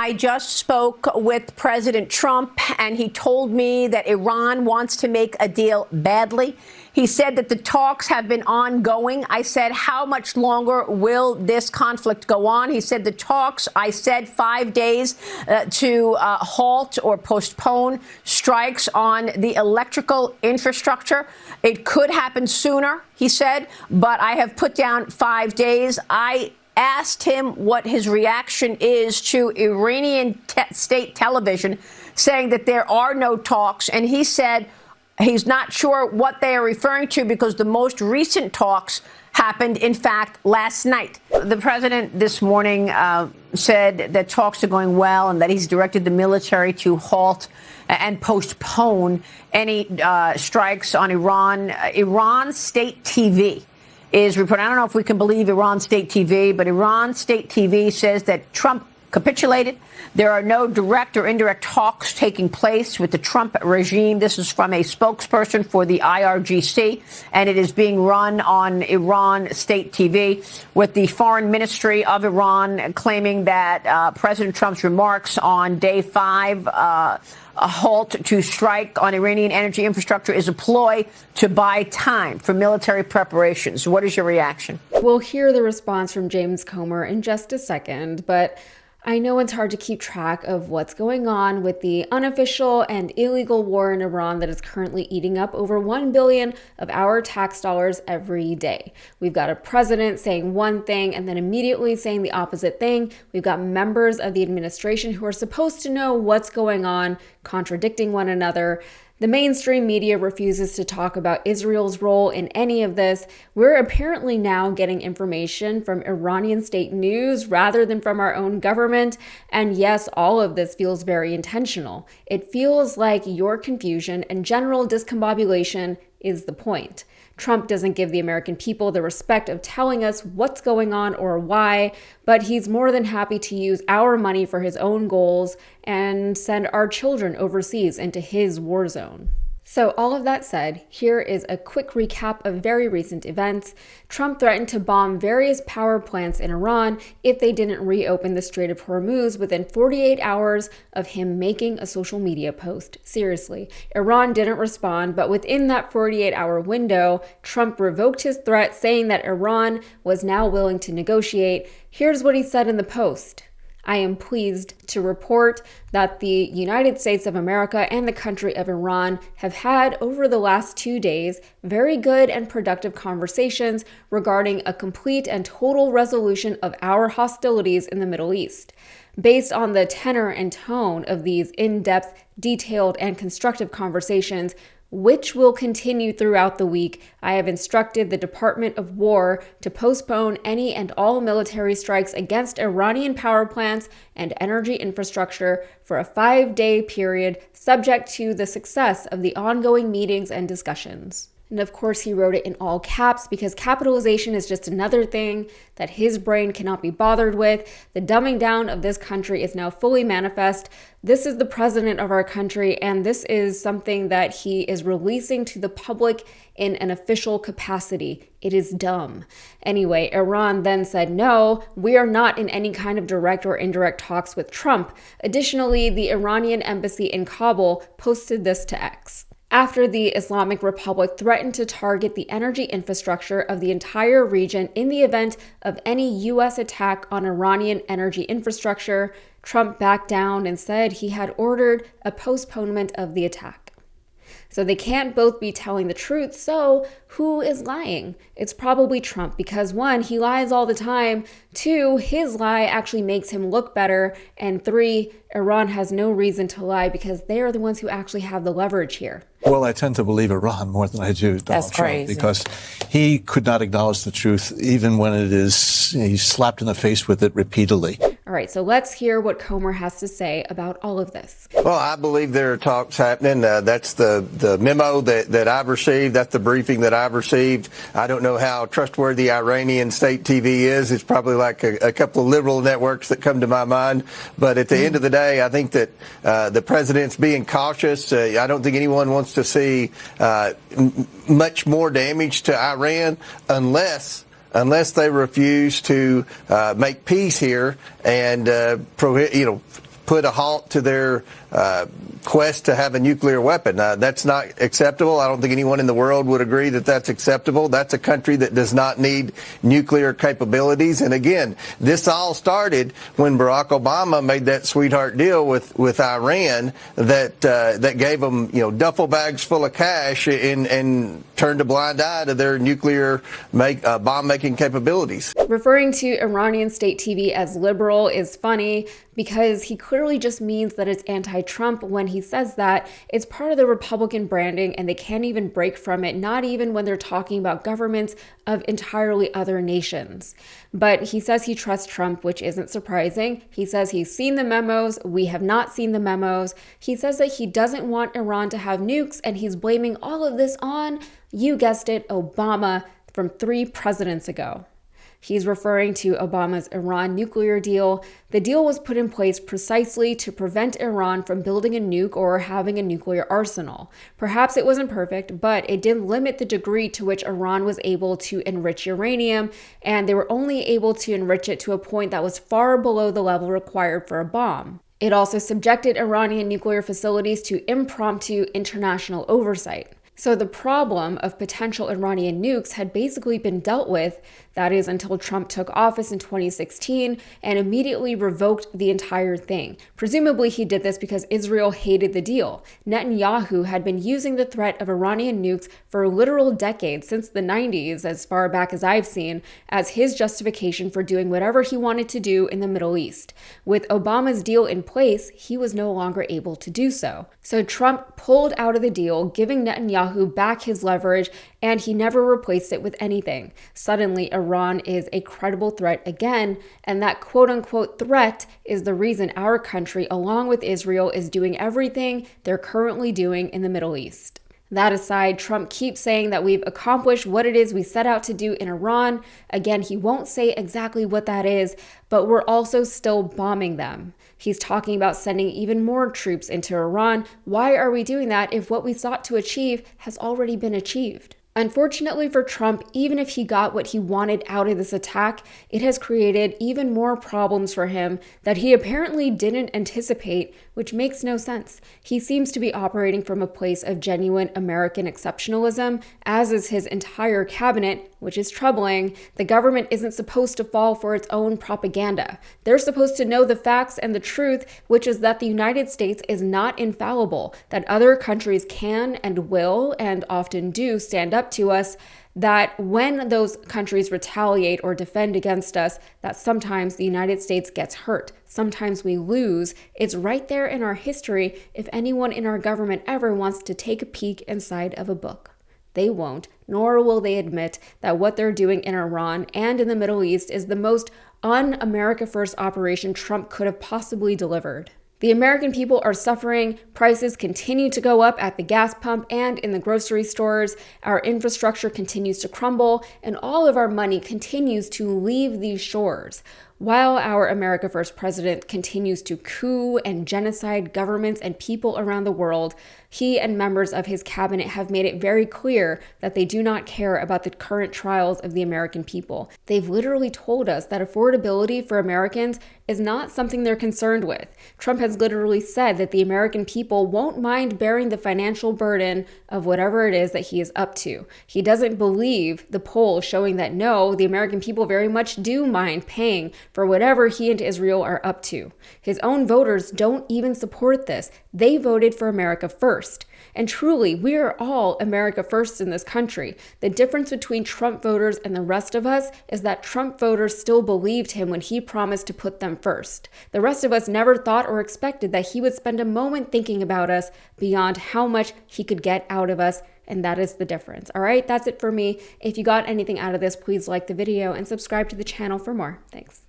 I just spoke with President Trump, and he told me that Iran wants to make a deal badly. He said that the talks have been ongoing. I said, how much longer will this conflict go on? He said the talks, I said 5 days to halt or postpone strikes on the electrical infrastructure. It could happen sooner, he said, but I have put down 5 days. I asked him what his reaction is to Iranian state television saying that there are no talks, and he said he's not sure what they are referring to because the most recent talks happened, in fact, last night. The president this morning said that talks are going well and that he's directed the military to halt and postpone any strikes on Iran. Iran state TV is reporting, I don't know if we can believe Iran state TV, but Iran state TV says that Trump capitulated. There are no direct or indirect talks taking place with the Trump regime. This is from a spokesperson for the IRGC, and it is being run on Iran state TV, with the foreign ministry of Iran claiming that President Trump's remarks on day 5, a halt to strike on Iranian energy infrastructure, is a ploy to buy time for military preparations. What is your reaction? We'll hear the response from James Comer in just a second, but I know it's hard to keep track of what's going on with the unofficial and illegal war in Iran that is currently eating up over $1 billion of our tax dollars every day. We've got a president saying one thing and then immediately saying the opposite thing. We've got members of the administration who are supposed to know what's going on, contradicting one another. The mainstream media refuses to talk about Israel's role in any of this. We're apparently now getting information from Iranian state news rather than from our own government. And yes, all of this feels very intentional. It feels like your confusion and general discombobulation is the point. Trump doesn't give the American people the respect of telling us what's going on or why, but he's more than happy to use our money for his own goals and send our children overseas into his war zone. So all of that said, here is a quick recap of very recent events. Trump threatened to bomb various power plants in Iran if they didn't reopen the Strait of Hormuz within 48 hours of him making a social media post. Seriously, Iran didn't respond, but within that 48-hour window, Trump revoked his threat, saying that Iran was now willing to negotiate. Here's what he said in the post. I am pleased to report that the United States of America and the country of Iran have had, over the last 2 days, very good and productive conversations regarding a complete and total resolution of our hostilities in the Middle East. Based on the tenor and tone of these in-depth, detailed, and constructive conversations, which will continue throughout the week, I have instructed the Department of War to postpone any and all military strikes against Iranian power plants and energy infrastructure for a 5-day period, subject to the success of the ongoing meetings and discussions. And of course, he wrote it in all caps because capitalization is just another thing that his brain cannot be bothered with. The dumbing down of this country is now fully manifest. This is the president of our country, and this is something that he is releasing to the public in an official capacity. It is dumb. Anyway, Iran then said, no, we are not in any kind of direct or indirect talks with Trump. Additionally, the Iranian embassy in Kabul posted this to X. After the Islamic Republic threatened to target the energy infrastructure of the entire region in the event of any U.S. attack on Iranian energy infrastructure, Trump backed down and said he had ordered a postponement of the attack. So they can't both be telling the truth, so who is lying? It's probably Trump because 1, he lies all the time, 2, his lie actually makes him look better, and 3, Iran has no reason to lie because they are the ones who actually have the leverage here. Well, I tend to believe Iran more than I do Donald Trump because he could not acknowledge the truth even when it is, he's slapped in the face with it repeatedly. All right, so let's hear what Comer has to say about all of this. Well, I believe there are talks happening. That's the memo that I've received. That's the briefing that I've received. I don't know how trustworthy Iranian state TV is. It's probably like a couple of liberal networks that come to my mind. But at the end of the day, I think that the president's being cautious. I don't think anyone wants to see much more damage to Iran unless they refuse to make peace here and put a halt to their quest to have a nuclear weapon. That's not acceptable. I don't think anyone in the world would agree that that's acceptable. That's a country that does not need nuclear capabilities. And again, this all started when Barack Obama made that sweetheart deal with Iran that gave them, duffel bags full of cash and turned a blind eye to their nuclear bomb-making capabilities. Referring to Iranian state TV as liberal is funny because he clearly just means that it's anti-Trump when he says that. It's part of the Republican branding and they can't even break from it, not even when they're talking about governments of entirely other nations. But he says he trusts Trump, which isn't surprising. He says he's seen the memos. We have not seen the memos. He says that he doesn't want Iran to have nukes, and he's blaming all of this on, you guessed it, Obama from 3 presidents ago. He's referring to Obama's Iran nuclear deal. The deal was put in place precisely to prevent Iran from building a nuke or having a nuclear arsenal. Perhaps it wasn't perfect, but it did limit the degree to which Iran was able to enrich uranium, and they were only able to enrich it to a point that was far below the level required for a bomb. It also subjected Iranian nuclear facilities to impromptu international oversight. So the problem of potential Iranian nukes had basically been dealt with, that is, until Trump took office in 2016 and immediately revoked the entire thing. Presumably he did this because Israel hated the deal. Netanyahu had been using the threat of Iranian nukes for literal decades, since the 90s, as far back as I've seen, as his justification for doing whatever he wanted to do in the Middle East. With Obama's deal in place, he was no longer able to do so. So Trump pulled out of the deal, giving Netanyahu back his leverage, and he never replaced it with anything. Suddenly, Iran is a credible threat again, and that quote-unquote threat is the reason our country, along with Israel, is doing everything they're currently doing in the Middle East. That aside, Trump keeps saying that we've accomplished what it is we set out to do in Iran. Again, he won't say exactly what that is, but we're also still bombing them. He's talking about sending even more troops into Iran. Why are we doing that if what we sought to achieve has already been achieved? Unfortunately for Trump, even if he got what he wanted out of this attack, it has created even more problems for him that he apparently didn't anticipate, which makes no sense. He seems to be operating from a place of genuine American exceptionalism, as is his entire cabinet, which is troubling. The government isn't supposed to fall for its own propaganda. They're supposed to know the facts and the truth, which is that the United States is not infallible, that other countries can and will and often do stand up to us, that when those countries retaliate or defend against us, that sometimes the United States gets hurt. Sometimes we lose. It's right there in our history if anyone in our government ever wants to take a peek inside of a book. They won't, nor will they admit that what they're doing in Iran and in the Middle East is the most un-America First operation Trump could have possibly delivered. The American people are suffering. Prices continue to go up at the gas pump and in the grocery stores. Our infrastructure continues to crumble, and all of our money continues to leave these shores. While our America First president continues to coup and genocide governments and people around the world, he and members of his cabinet have made it very clear that they do not care about the current trials of the American people. They've literally told us that affordability for Americans is not something they're concerned with. Trump has literally said that the American people won't mind bearing the financial burden of whatever it is that he is up to. He doesn't believe the polls showing that no, the American people very much do mind paying for whatever he and Israel are up to. His own voters don't even support this. They voted for America first. And truly, we are all America first in this country. The difference between Trump voters and the rest of us is that Trump voters still believed him when he promised to put them first. The rest of us never thought or expected that he would spend a moment thinking about us beyond how much he could get out of us. And that is the difference. All right, that's it for me. If you got anything out of this, please like the video and subscribe to the channel for more. Thanks.